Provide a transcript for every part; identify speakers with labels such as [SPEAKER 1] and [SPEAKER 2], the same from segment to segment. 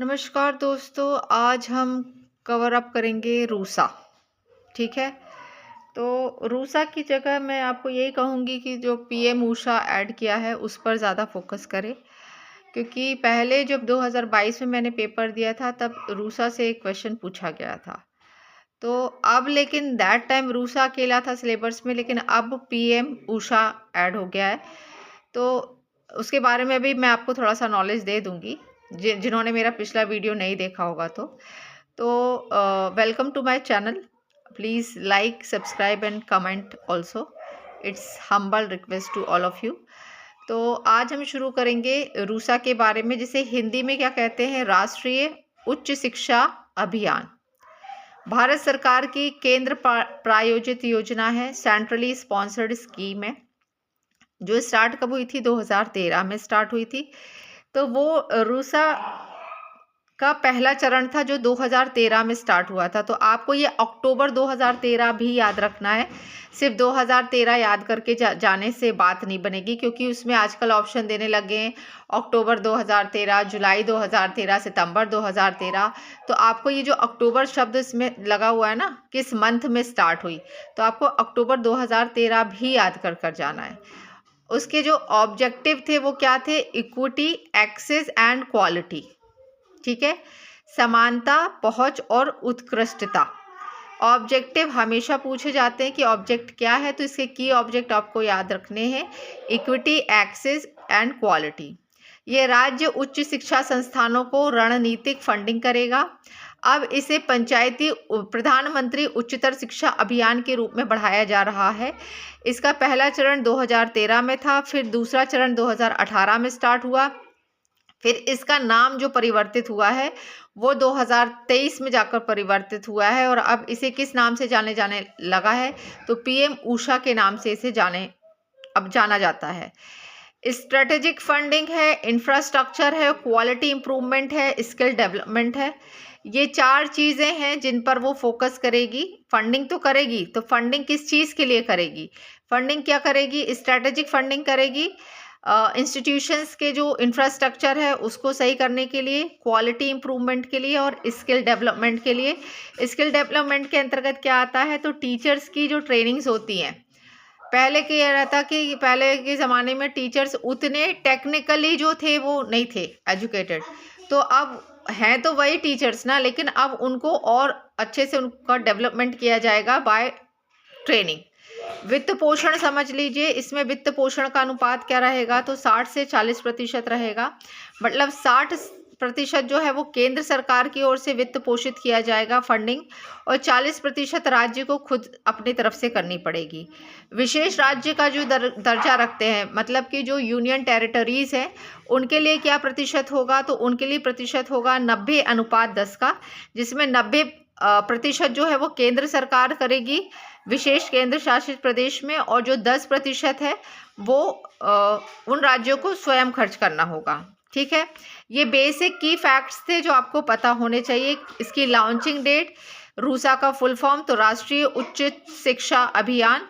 [SPEAKER 1] नमस्कार दोस्तों, आज हम कवर अप करेंगे रूसा। ठीक है। तो रूसा की जगह मैं आपको यही कहूँगी कि जो पीएम ऊषा ऐड किया है उस पर ज़्यादा फोकस करें, क्योंकि पहले जब 2022 में मैंने पेपर दिया था तब रूसा से एक क्वेश्चन पूछा गया था। तो अब लेकिन दैट टाइम रूसा अकेला था सिलेबस में, लेकिन अब पीएम ऊषा ऐड हो गया है। तो उसके बारे में भी मैं आपको थोड़ा सा नॉलेज दे दूंगी जिन्होंने मेरा पिछला वीडियो नहीं देखा होगा। तो welcome to my channel. Please like, subscribe and comment also. It's humble request to all of you. तो आज हम शुरू करेंगे रूसा के बारे में, जिसे हिंदी में क्या कहते हैं, राष्ट्रीय उच्च शिक्षा अभियान। भारत सरकार की केंद्र प्रायोजित योजना है, सेंट्रली स्पॉन्सर्ड स्कीम है, जो स्टार्ट कब हुई थी? 2013 में स्टार्ट हुई थी। तो वो रूसा का पहला चरण था जो 2013 में स्टार्ट हुआ था। तो आपको ये अक्टूबर 2013 भी याद रखना है। सिर्फ 2013 याद करके जाने से बात नहीं बनेगी, क्योंकि उसमें आजकल ऑप्शन देने लगे हैं अक्टूबर 2013, जुलाई 2013, सितंबर 2013। तो आपको ये जो अक्टूबर शब्द इसमें लगा हुआ है ना, किस मंथ में स्टार्ट हुई, तो आपको अक्टूबर 2013 भी याद कर जाना है। उसके जो ऑब्जेक्टिव थे वो क्या थे? Equity, access and quality. ठीक है। समानता, पहुंच और उत्कृष्टता। ऑब्जेक्टिव हमेशा पूछे जाते हैं कि ऑब्जेक्ट क्या है, तो इसके की ऑब्जेक्ट आपको याद रखने हैं, इक्विटी, एक्सेस एंड क्वालिटी। ये राज्य उच्च शिक्षा संस्थानों को रणनीतिक फंडिंग करेगा। अब इसे पंचायती प्रधानमंत्री उच्चतर शिक्षा अभियान के रूप में बढ़ाया जा रहा है। इसका पहला चरण 2013 में था, फिर दूसरा चरण 2018 में स्टार्ट हुआ, फिर इसका नाम जो परिवर्तित हुआ है वो 2023 में जाकर परिवर्तित हुआ है, और अब इसे किस नाम से जाने लगा है? तो पीएम ऊषा के नाम से इसे अब जाना जाता है। स्ट्रेटेजिक फंडिंग है, इंफ्रास्ट्रक्चर है, क्वालिटी इंप्रूवमेंट है, स्किल डेवलपमेंट है। ये चार चीज़ें हैं जिन पर वो फोकस करेगी। फंडिंग तो करेगी, तो फंडिंग किस चीज़ के लिए करेगी? फंडिंग क्या करेगी? स्ट्रेटेजिक फंडिंग करेगी इंस्टीट्यूशंस के जो इंफ्रास्ट्रक्चर है उसको सही करने के लिए, क्वालिटी इंप्रूवमेंट के लिए और स्किल डेवलपमेंट के लिए। स्किल डेवलपमेंट के अंतर्गत क्या आता है? तो टीचर्स की जो ट्रेनिंग्स होती हैं, पहले के ये रहता कि पहले के ज़माने में टीचर्स उतने टेक्निकली जो थे वो नहीं थे एजुकेटेड, तो अब हैं तो वही टीचर्स ना, लेकिन अब उनको और अच्छे से उनका डेवलपमेंट किया जाएगा बाय ट्रेनिंग। वित्त पोषण समझ लीजिए, इसमें वित्त पोषण का अनुपात क्या रहेगा? तो 60 से 40% रहेगा। मतलब 60% जो है वो केंद्र सरकार की ओर से वित्त पोषित किया जाएगा फंडिंग, और 40% राज्य को खुद अपनी तरफ से करनी पड़ेगी। विशेष राज्य का जो दर्जा रखते हैं, मतलब कि जो यूनियन टेरिटरीज हैं, उनके लिए क्या प्रतिशत होगा? तो उनके लिए प्रतिशत होगा 90:10 का, जिसमें 90% जो है वो केंद्र सरकार करेगी विशेष केंद्र शासित प्रदेश में, और जो 10% है वो उन राज्यों को स्वयं खर्च करना होगा। ठीक है। ये बेसिक की फैक्ट्स थे जो आपको पता होने चाहिए। इसकी लॉन्चिंग डेट, रूसा का फुल फॉर्म तो राष्ट्रीय उच्च शिक्षा अभियान।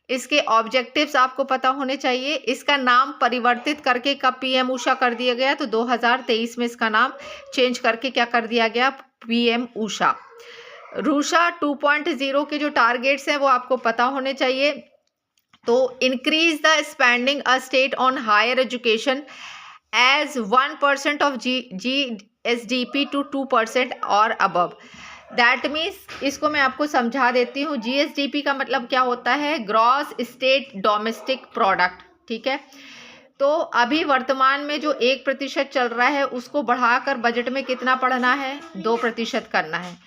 [SPEAKER 1] इसके ऑब्जेक्टिव्स आपको पता होने चाहिए। इसका नाम परिवर्तित करके कब पीएम ऊषा कर दिया गया? तो 2023 में इसका नाम चेंज करके क्या कर दिया गया? पीएम ऊषा। रूसा 2.0 के जो टारगेट्स हैं वो आपको पता होने चाहिए। तो increase the spending a state on higher education as 1% of GSDP to 2% और अबव। दैट मीन्स, इसको मैं आपको समझा देती हूँ। GSDP का मतलब क्या होता है? Gross state domestic product. ठीक है। तो अभी वर्तमान में जो 1% चल रहा है उसको बढ़ाकर बजट में कितना पढ़ना है? 2% करना है।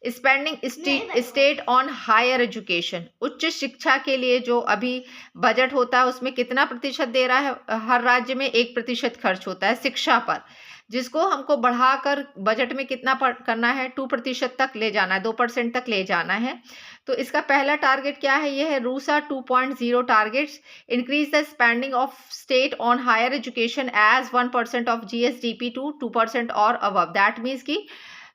[SPEAKER 1] Spending state on higher education, उच्च शिक्षा के लिए जो अभी बजट होता है उसमें कितना प्रतिशत दे रहा है? हर राज्य में 1% खर्च होता है शिक्षा पर, जिसको हमको बढ़ाकर बजट में कितना करना है? 2% तक ले जाना है, 2% तक ले जाना है। तो इसका पहला टारगेट क्या है? ये है RUSA 2.0 targets. Increase the spending of state on higher education as 1% of GSDP to 2% और अबव। दैट मीन्स की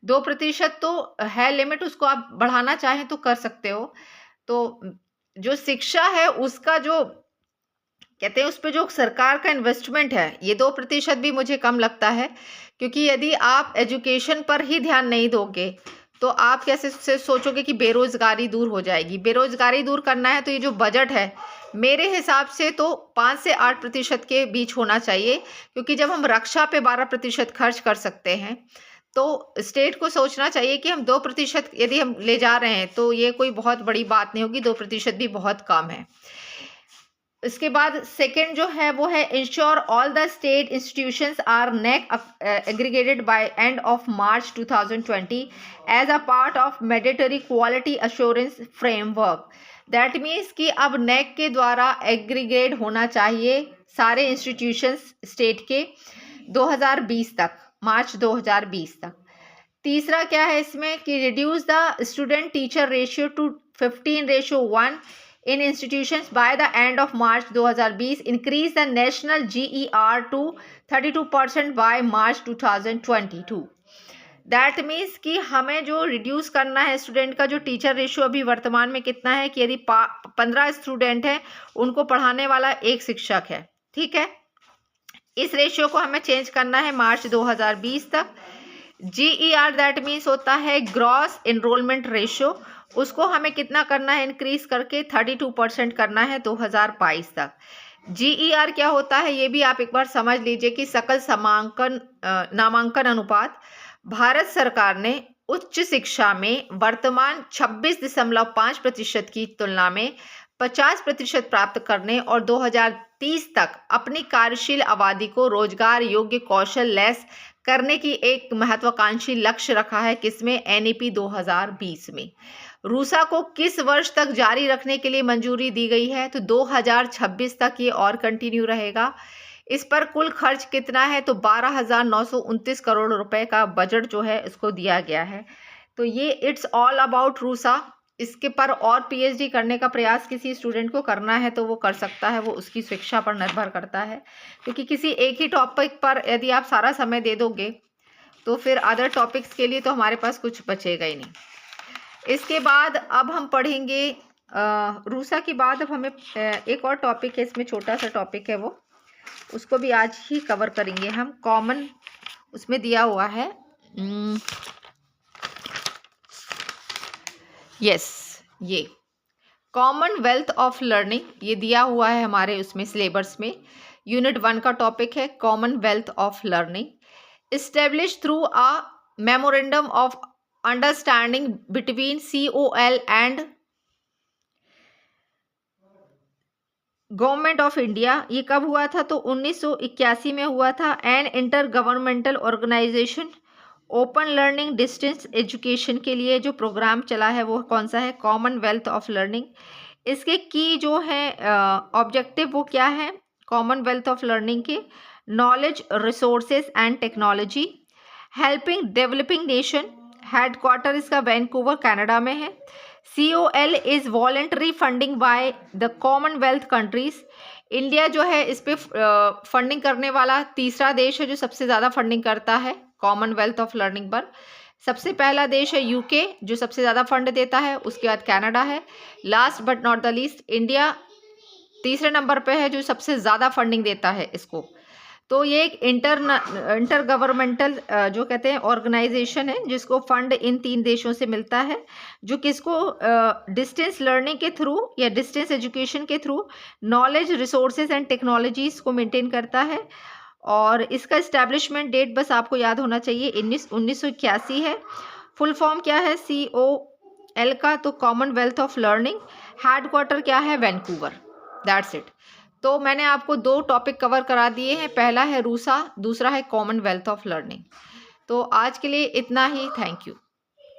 [SPEAKER 1] 2% तो है लिमिट, उसको आप बढ़ाना चाहें तो कर सकते हो। तो जो शिक्षा है उसका जो कहते हैं उस पर जो सरकार का इन्वेस्टमेंट है, ये 2% भी मुझे कम लगता है, क्योंकि यदि आप एजुकेशन पर ही ध्यान नहीं दोगे तो आप कैसे से सोचोगे कि बेरोजगारी दूर हो जाएगी। बेरोजगारी दूर करना है तो ये जो बजट है मेरे हिसाब से तो 5 से 8% के बीच होना चाहिए, क्योंकि जब हम रक्षा पे 12% खर्च कर सकते हैं तो स्टेट को सोचना चाहिए कि हम 2% यदि हम ले जा रहे हैं तो ये कोई बहुत बड़ी बात नहीं होगी, 2% भी बहुत कम है। इसके बाद सेकंड जो है वो है ensure all the state institutions are NAAC aggregated by end of March 2020 as a part of mandatory quality assurance framework. That means कि अब नेक के द्वारा एग्रीगेट होना चाहिए सारे इंस्टीट्यूशंस स्टेट के 2020 तक, मार्च 2020 तक। तीसरा क्या है इसमें कि reduce the student teacher ratio two 15:1 in institutions by the end of March 2020, increase the national GER to 32% by March 2022। That means कि हमें जो रिड्यूस करना है स्टूडेंट का जो टीचर रेशियो अभी वर्तमान में कितना है कि यदि 15 स्टूडेंट हैं उनको पढ़ाने वाला एक शिक्षक है, ठीक है। इस रेशियो को हमें चेंज करना है मार्च 2020 तक। GER दैट मीन्स होता है ग्रॉस एनरोलमेंट रेशियो, उसको हमें कितना करना है इंक्रीज करके 32% करना है 2022 तक। GER क्या होता है ये भी आप एक बार समझ लीजिए कि सकल नामांकन अनुपात। भारत सरकार ने उच्च शिक्षा में वर्तमान 26.5% की तुलना में 50% प्राप्त करने और 2030 तक अपनी कार्यशील आबादी को रोजगार योग्य कौशल लैस करने की एक महत्वाकांक्षी लक्ष्य रखा है। किसमें? NEP 2020 में। रूसा को किस वर्ष तक जारी रखने के लिए मंजूरी दी गई है? तो 2026 तक ये और कंटिन्यू रहेगा। इस पर कुल खर्च कितना है? तो 12,929 करोड़ रुपए का बजट जो है इसको दिया गया है। तो ये इट्स ऑल अबाउट रूसा। इसके पर और PhD करने का प्रयास किसी स्टूडेंट को करना है तो वो कर सकता है, वो उसकी शिक्षा पर निर्भर करता है, क्योंकि किसी एक ही टॉपिक पर यदि आप सारा समय दे दोगे तो फिर अदर टॉपिक्स के लिए तो हमारे पास कुछ बचेगा ही नहीं। इसके बाद अब हम पढ़ेंगे रूसा के बाद अब हमें एक और टॉपिक है, इसमें छोटा सा टॉपिक है वो, उसको भी आज ही कवर करेंगे हम। कॉमन उसमें दिया हुआ है ये कॉमनवेल्थ ऑफ लर्निंग ये दिया हुआ है हमारे उसमें सिलेबस में। यूनिट 1 का टॉपिक है commonwealth of learning. Establish through a memorandum of understanding between COL and government of India. ये कब हुआ था? तो 1981 में हुआ था। An inter governmental organisation open learning distance education के लिए जो प्रोग्राम चला है वो कौन सा है? Commonwealth of learning. इसके की जो है ऑब्जेक्टिव वो क्या है कॉमनवेल्थ ऑफ लर्निंग के? Knowledge, resources and technology, helping developing nation. Headquarter इसका वैंकूवर कनाडा में है। COL is voluntary funding by the Commonwealth countries. India जो है इस पे फंडिंग करने वाला तीसरा देश है जो सबसे ज़्यादा फंडिंग करता है कॉमनवेल्थ ऑफ लर्निंग पर। सबसे पहला देश है UK जो सबसे ज़्यादा फंड देता है, उसके बाद कनाडा है, last but not the least India तीसरे नंबर पे है जो सबसे ज़्यादा फंडिंग देता है इसको। तो ये एक इंटर गवर्नमेंटल जो कहते हैं ऑर्गेनाइजेशन है जिसको फंड इन 3 देशों से मिलता है, जो किसको डिस्टेंस लर्निंग के थ्रू या डिस्टेंस एजुकेशन के through knowledge, resources and technologies को मेंटेन करता है। और इसका इस्टेब्लिशमेंट डेट बस आपको याद होना चाहिए 1981 है। फुल फॉर्म क्या है COL का? तो कॉमनवेल्थ ऑफ लर्निंग। हेडक्वार्टर क्या है? वैंकूवर। That's it. तो मैंने आपको 2 टॉपिक कवर करा दिए हैं, पहला है रूसा, दूसरा है कॉमनवेल्थ ऑफ लर्निंग। तो आज के लिए इतना ही। Thank you.